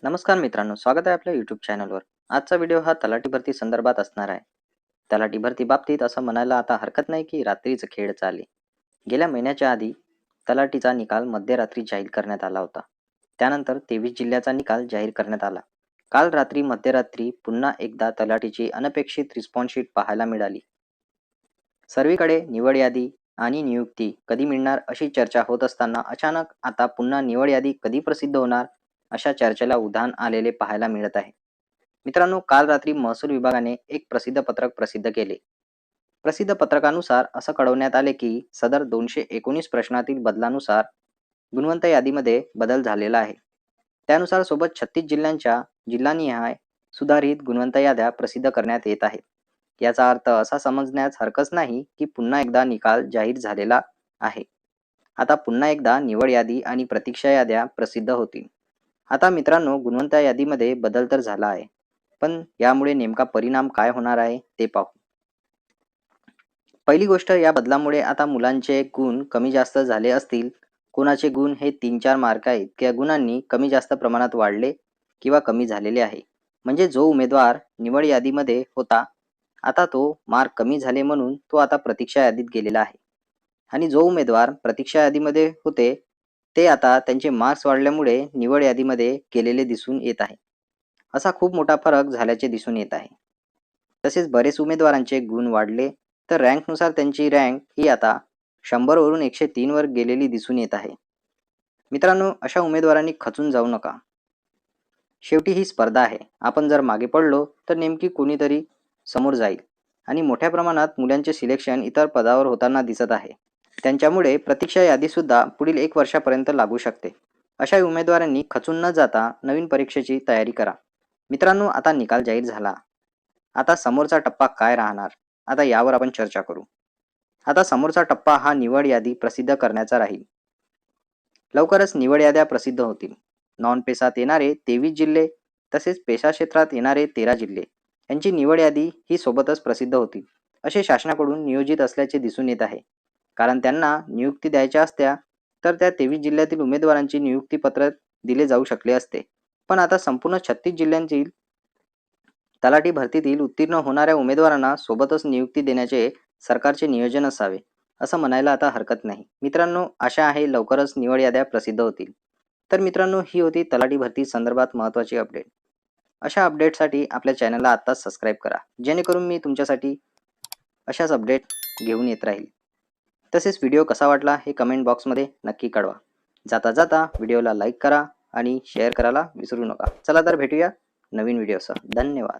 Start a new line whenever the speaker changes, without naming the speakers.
नमस्कार मित्रांनो, स्वागत आहे आपल्या YouTube चॅनलवर. आजचा व्हिडिओ हा तलाठी भरती संदर्भात असणार आहे. तलाठी भरती बाबतीत असं म्हणायला आता हरकत नाही की रात्रीचं खेळ चाले. गेल्या महिन्याच्या आधी तलाठीचा निकाल मध्यरात्री जाहीर करण्यात आला होता. त्यानंतर 23 जिल्ह्याचा निकाल जाहीर करण्यात आला. काल रात्री मध्यरात्री पुन्हा एकदा तलाठीची अनपेक्षित रिस्पॉन्स शीट पाहायला मिळाली. सर्वीकडे निवड यादी आणि नियुक्ती कधी मिळणार अशी चर्चा होत असताना अचानक आता पुन्हा निवड यादी कधी प्रसिद्ध होणार अशा चर्चेला उधाण आलेले पाहायला मिळत आहे. मित्रांनो, काल रात्री महसूल विभागाने एक प्रसिद्ध पत्रक प्रसिद्ध केले. प्रसिद्ध पत्रकानुसार असं कळवण्यात आले की सदर 219 प्रश्नातील बदलानुसार गुणवंत यादीमध्ये बदल झालेला आहे. त्यानुसार सोबत 36 जिल्ह्यांच्या जिल्हानिहाय सुधारित गुणवंत याद्या प्रसिद्ध करण्यात येत आहेत. याचा अर्थ असा समजण्यास हरकत नाही की पुन्हा एकदा निकाल जाहीर झालेला आहे. आता पुन्हा एकदा निवड यादी आणि प्रतीक्षा याद्या प्रसिद्ध होतील. आता मित्रांनो, गुणवंत यादीमध्ये बदल तर झाला आहे, पण यामुळे नेमका परिणाम काय होणार आहे ते पाहू. पहिली गोष्ट, या बदलामुळे आता मुलांचे गुण कमी जास्त झाले असतील. कोणाचे गुण हे 3-4 मार्क इतक्या गुणांनी कमी जास्त प्रमाणात वाढले किंवा कमी झालेले आहे. म्हणजे जो उमेदवार निवड यादीमध्ये होता, आता तो मार्क कमी झाले म्हणून तो आता प्रतीक्षा यादीत गेलेला आहे. आणि जो उमेदवार प्रतीक्षा यादीमध्ये होते, ते आता त्यांचे मार्क्स वाढल्यामुळे निवड यादीमध्ये गेलेले दिसून येत आहे. असा खूप मोठा फरक झाल्याचे दिसून येत आहे. तसेच बरेच उमेदवारांचे गुण वाढले, तर रँकनुसार त्यांची रँक ही आता 100 वरून 103 वर गेलेली दिसून येत आहे. मित्रांनो, अशा उमेदवारांनी खचून जाऊ नका. शेवटी ही स्पर्धा आहे. आपण जर मागे पडलो तर नेमकी कोणीतरी समोर जाईल आणि मोठ्या प्रमाणात मुलांचे सिलेक्शन इतर पदावर होताना दिसत आहे. त्यांच्यामुळे प्रतीक्षा यादीसुद्धा पुढील 1 वर्षापर्यंत लागू शकते. अशा उमेदवारांनी खचून न जाता नवीन परीक्षेची तयारी करा. मित्रांनो, आता निकाल जाहीर झाला. आता समोरचा टप्पा काय राहणार? आता यावर आपण चर्चा करू. आता समोरचा टप्पा हा निवड यादी प्रसिद्ध करण्याचा राहील. लवकरच निवड याद्या प्रसिद्ध होतील. नॉन पेसात येणारे 23 जिल्हे तसेच पेशा क्षेत्रात येणारे 13 जिल्हे यांची निवड यादी ही सोबतच प्रसिद्ध होतील असे शासनाकडून नियोजित असल्याचे दिसून येत आहे. कारण त्यांना नियुक्ती द्यायच्या असत्या तर त्या 23 जिल्ह्यातील उमेदवारांची नियुक्ती पत्र दिले जाऊ शकले असते. पण आता संपूर्ण 36 जिल्ह्यांतील तलाठी भरतीतील उत्तीर्ण होणाऱ्या उमेदवारांना सोबतच नियुक्ती देण्याचे सरकारचे नियोजन असावे, असं म्हणायला आता हरकत नाही. मित्रांनो, आशा आहे लवकरच निवड याद्या प्रसिद्ध होतील. तर मित्रांनो, ही होती तलाठी भरती संदर्भात महत्त्वाची अपडेट. अशा अपडेटसाठी आपल्या चॅनलला आत्ताच सबस्क्राईब करा, जेणेकरून मी तुमच्यासाठी अशाच अपडेट घेऊन येत राहील. तसेच व्हिडिओ कसा वाटला हे कमेंट बॉक्समध्ये नक्की कळवा. जाता जाता व्हिडिओला लाईक करा आणि शेअर करायला विसरू नका. चला तर भेटूया नवीन व्हिडिओसह. धन्यवाद.